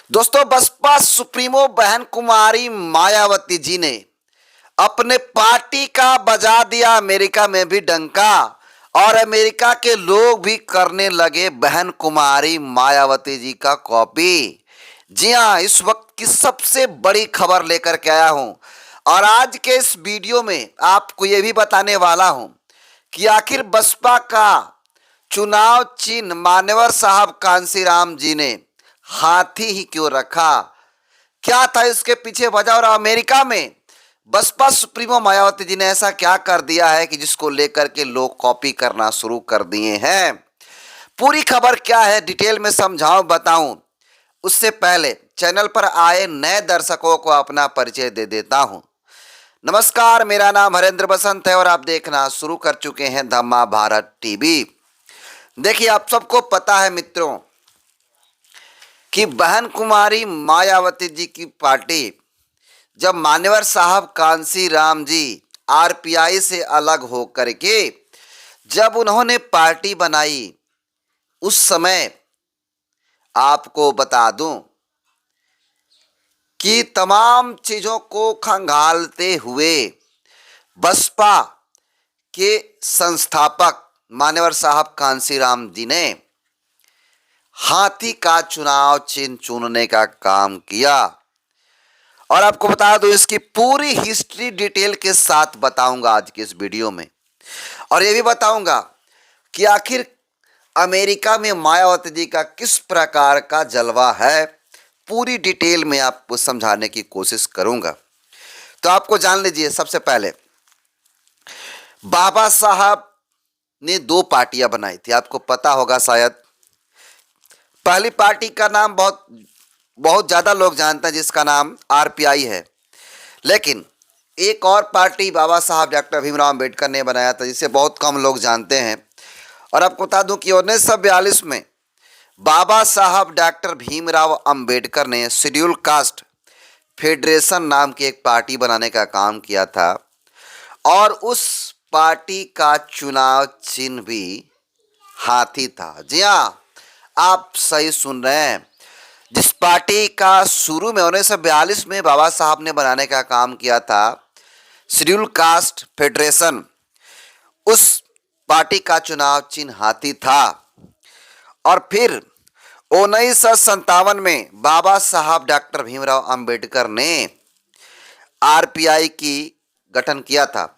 दोस्तों, बसपा सुप्रीमो बहन कुमारी मायावती जी ने अपने पार्टी का बजा दिया अमेरिका में भी डंका और अमेरिका के लोग भी करने लगे बहन कुमारी मायावती जी का कॉपी। जी हाँ, इस वक्त की सबसे बड़ी खबर लेकर के आया हूं और आज के इस वीडियो में आपको यह भी बताने वाला हूं कि आखिर बसपा का चुनाव चिन्ह मान्यवर साहब कांसीराम जी ने हाथी ही क्यों रखा, क्या था इसके पीछे वजह और अमेरिका में बसपा सुप्रीमो मायावती जी ने ऐसा क्या कर दिया है कि जिसको लेकर के लोग कॉपी करना शुरू कर दिए हैं। पूरी खबर क्या है डिटेल में समझाऊं बताऊं उससे पहले चैनल पर आए नए दर्शकों को अपना परिचय दे देता हूं। नमस्कार, मेरा नाम हरेंद्र बसंत है और आप देखना शुरू कर चुके हैं धम्मा भारत टीवी। देखिए, आप सबको पता है मित्रों कि बहन कुमारी मायावती जी की पार्टी जब मान्यवर साहब कांसीराम जी आरपीआई से अलग होकर के जब उन्होंने पार्टी बनाई, उस समय आपको बता दूं कि तमाम चीजों को खंगालते हुए बसपा के संस्थापक मान्यवर साहब कांसीराम जी ने हाथी का चुनाव चिन्ह चुनने का काम किया। और आपको बता दूं, इसकी पूरी हिस्ट्री डिटेल के साथ बताऊंगा आज के इस वीडियो में और ये भी बताऊंगा कि आखिर अमेरिका में मायावती जी का किस प्रकार का जलवा है। पूरी डिटेल में आपको समझाने की कोशिश करूंगा। तो आपको जान लीजिए, सबसे पहले बाबा साहब ने दो पार्टियां बनाई थी, आपको पता होगा शायद। पहली पार्टी का नाम बहुत ज्यादा लोग जानते हैं, जिसका नाम आरपीआई है। लेकिन एक और पार्टी बाबा साहब डॉक्टर भीमराव अंबेडकर ने बनाया था, जिसे बहुत कम लोग जानते हैं। और आपको बता दूं कि 1942 में बाबा साहब डॉक्टर भीमराव अंबेडकर ने शेड्यूल कास्ट फेडरेशन नाम की एक पार्टी बनाने का काम किया था और उस पार्टी का चुनाव चिन्ह भी हाथी था। जी हाँ, आप सही सुन रहे हैं। जिस पार्टी का शुरू में 1942 में बाबा साहब ने बनाने का काम किया था, शेड्यूल कास्ट फेडरेशन, उस पार्टी का चुनाव चिन्ह हाथी था। और फिर 1957 में बाबा साहब डॉक्टर भीमराव अंबेडकर ने आरपीआई की गठन किया था।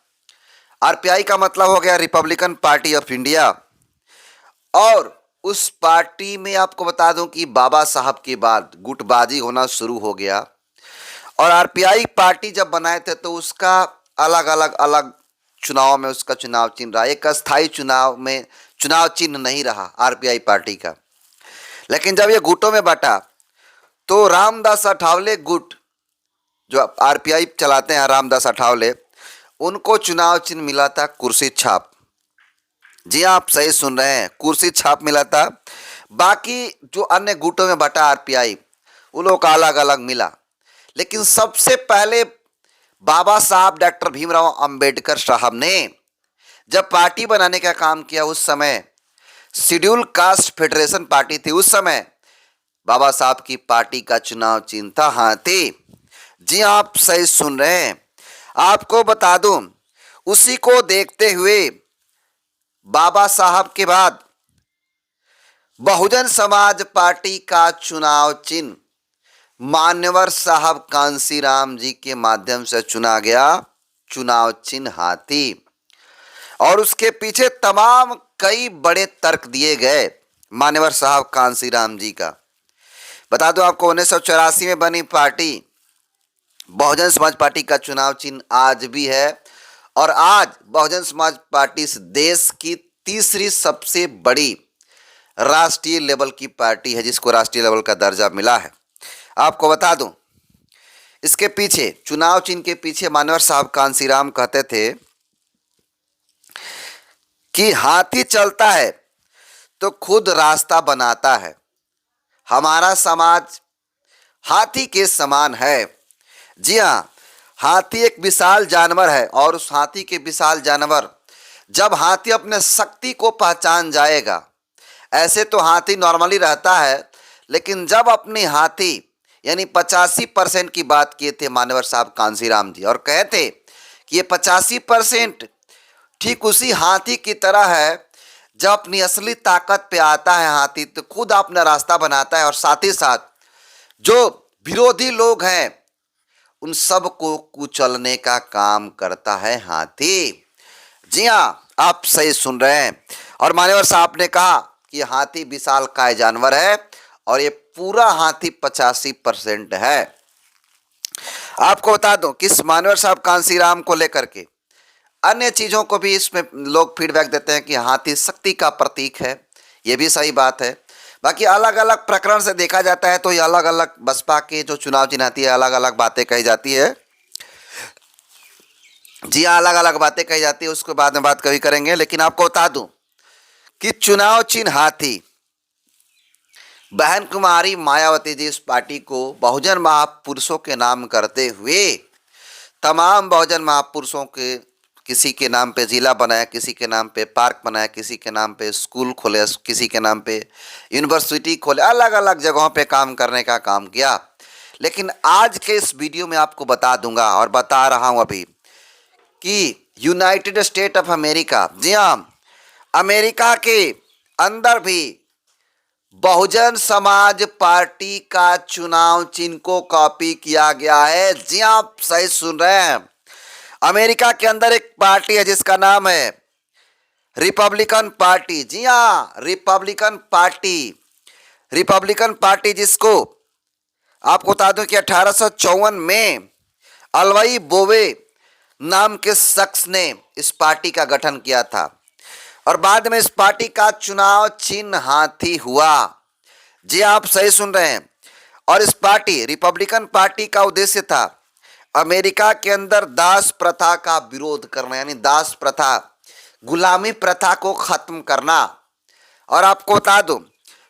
आरपीआई का मतलब हो गया रिपब्लिकन पार्टी ऑफ इंडिया। और उस पार्टी में आपको बता दूं कि बाबा साहब के बाद गुटबाजी होना शुरू हो गया और आरपीआई पार्टी जब बनाए थे तो उसका अलग चुनाव में उसका चुनाव चिन्ह रहा। एक अस्थायी चुनाव में चुनाव चिन्ह नहीं रहा आरपीआई पार्टी का। लेकिन जब ये गुटों में बटा तो रामदास अठावले गुट, जो आरपीआई चलाते हैं रामदास अठावले, उनको चुनाव चिन्ह मिला था कुर्सी छाप। जी, आप सही सुन रहे हैं, कुर्सी छाप मिला था। बाकी जो अन्य गुटों में बटा आरपीआई, उन लोगों का अलग अलग मिला। लेकिन सबसे पहले बाबा साहब डॉक्टर भीमराव अंबेडकर साहब ने जब पार्टी बनाने का काम किया, उस समय शेड्यूल कास्ट फेडरेशन पार्टी थी। उस समय बाबा साहब की पार्टी का चुनाव चिन्ह था हाथी। जी, आप सही सुन रहे हैं। आपको बता दूं, उसी को देखते हुए बाबा साहब के बाद बहुजन समाज पार्टी का चुनाव चिन्ह मान्यवर साहब कांसीराम जी के माध्यम से चुना गया, चुनाव चिन्ह हाथी। और उसके पीछे तमाम कई बड़े तर्क दिए गए मान्यवर साहब कांसीराम जी का। बता दो आपको, 1984 में बनी पार्टी बहुजन समाज पार्टी का चुनाव चिन्ह आज भी है और आज बहुजन समाज पार्टी इस देश की तीसरी सबसे बड़ी राष्ट्रीय लेवल की पार्टी है, जिसको राष्ट्रीय लेवल का दर्जा मिला है। आपको बता दूं, इसके पीछे चुनाव चिन्ह के पीछे मान्यवर साहब कांसीराम कहते थे कि हाथी चलता है तो खुद रास्ता बनाता है, हमारा समाज हाथी के समान है। जी हाँ, हाथी एक विशाल जानवर है और उस हाथी के विशाल जानवर, जब हाथी अपने शक्ति को पहचान जाएगा, ऐसे तो हाथी नॉर्मली रहता है, लेकिन जब अपनी हाथी यानी 85% की बात किए थे मान्यवर साहब कांसीराम जी, और कहे थे कि ये 85% ठीक उसी हाथी की तरह है, जब अपनी असली ताकत पे आता है हाथी तो खुद अपना रास्ता बनाता है, और साथ ही साथ जो विरोधी लोग हैं उन सब को कुचलने का काम करता है हाथी। जी हाँ, आप सही सुन रहे हैं। और मान्यवर साहब ने कहा कि हाथी विशालकाय जानवर है, और ये पूरा हाथी 85% है। आपको बता दूं कि इस मान्यवर साहब कांसीराम को लेकर के अन्य चीजों को भी इसमें लोग फीडबैक देते हैं कि हाथी शक्ति का प्रतीक है, ये भी सही बात है। बाकी अलग अलग प्रकरण से देखा जाता है तो ये अलग अलग बसपा के जो चुनाव चिन्ह आती है अलग अलग बातें कही जाती है। जी हाँ, अलग अलग बातें कही जाती है, उसके बाद में बात कभी करेंगे। लेकिन आपको बता दूं कि चुनाव चिन्ह हाथी, बहन कुमारी मायावती जी इस पार्टी को बहुजन महापुरुषों के नाम करते हुए तमाम बहुजन महापुरुषों के, किसी के नाम पे जिला बनाया, किसी के नाम पे पार्क बनाया, किसी के नाम पे स्कूल खोले, किसी के नाम पे यूनिवर्सिटी खोले, अलग अलग जगहों पे काम करने का काम किया। लेकिन आज के इस वीडियो में आपको बता दूंगा और बता रहा हूं अभी कि यूनाइटेड स्टेट ऑफ अमेरिका, जी हाँ, अमेरिका के अंदर भी बहुजन समाज पार्टी का चुनाव चिन्ह को कॉपी किया गया है। जी हाँ, आप सही सुन रहे हैं। अमेरिका के अंदर एक पार्टी है जिसका नाम है रिपब्लिकन पार्टी। जी हाँ, रिपब्लिकन पार्टी, रिपब्लिकन पार्टी जिसको आपको बता दूं कि 1854 में अलवाई बोवे नाम के शख्स ने इस पार्टी का गठन किया था, और बाद में इस पार्टी का चुनाव चिन्ह हाथी हुआ। जी आप सही सुन रहे हैं। और इस पार्टी रिपब्लिकन पार्टी का उद्देश्य था अमेरिका के अंदर दास प्रथा का विरोध करना, यानी दास प्रथा, गुलामी प्रथा को खत्म करना। और आपको बता दूं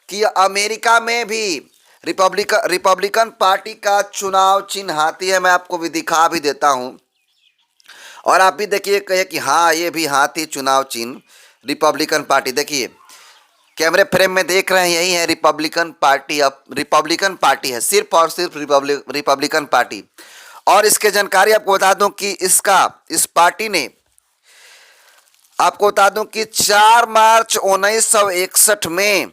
कि अमेरिका में भी रिपब्लिकन पार्टी का चुनाव चिन्ह हाथी है। मैं आपको भी दिखा भी देता हूं, और आप भी देखिए, कहे कि हाँ ये भी हाथी चुनाव चिन्ह रिपब्लिकन पार्टी। देखिए कैमरे फ्रेम में देख रहे हैं, यही है रिपब्लिकन पार्टी। अब रिपब्लिकन पार्टी है, सिर्फ और सिर्फ रिपब्लिकन पार्टी। और इसके जानकारी आपको बता दूं कि इस पार्टी ने, आपको बता दूं कि 4 मार्च 1961 में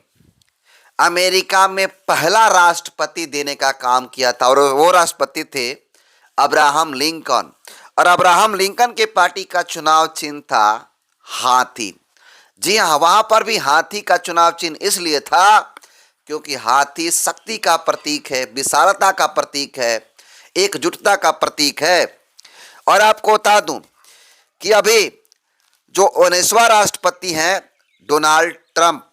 अमेरिका में पहला राष्ट्रपति देने का काम किया था, और वो राष्ट्रपति थे अब्राहम लिंकन। और अब्राहम लिंकन के पार्टी का चुनाव चिन्ह था हाथी। जी हाँ, वहां पर भी हाथी का चुनाव चिन्ह इसलिए था क्योंकि हाथी शक्ति का प्रतीक है, विशालता का प्रतीक है, एकजुटता का प्रतीक है। और आपको बता दूं कि अभी जो 19वां राष्ट्रपति हैं डोनाल्ड ट्रंप,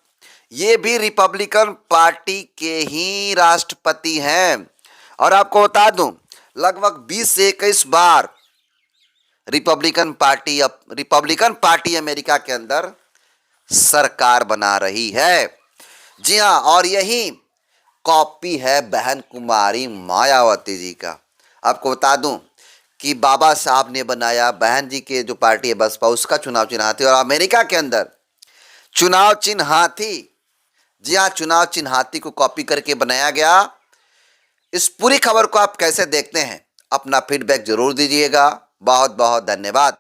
ये भी रिपब्लिकन पार्टी के ही राष्ट्रपति हैं। और आपको बता दूं लगभग 20 से 21 बार रिपब्लिकन पार्टी अमेरिका के अंदर सरकार बना रही है। जी हाँ, और यही कॉपी है बहन कुमारी मायावती जी का। आपको बता दूं कि बाबा साहब ने बनाया, बहन जी के जो पार्टी है बसपा, उसका चुनाव चिन्ह हाथी, और अमेरिका के अंदर चुनाव चिन्ह हाथी। जी हाँ, चुनाव चिन्ह हाथी को कॉपी करके बनाया गया। इस पूरी खबर को आप कैसे देखते हैं, अपना फीडबैक जरूर दीजिएगा। बहुत बहुत धन्यवाद।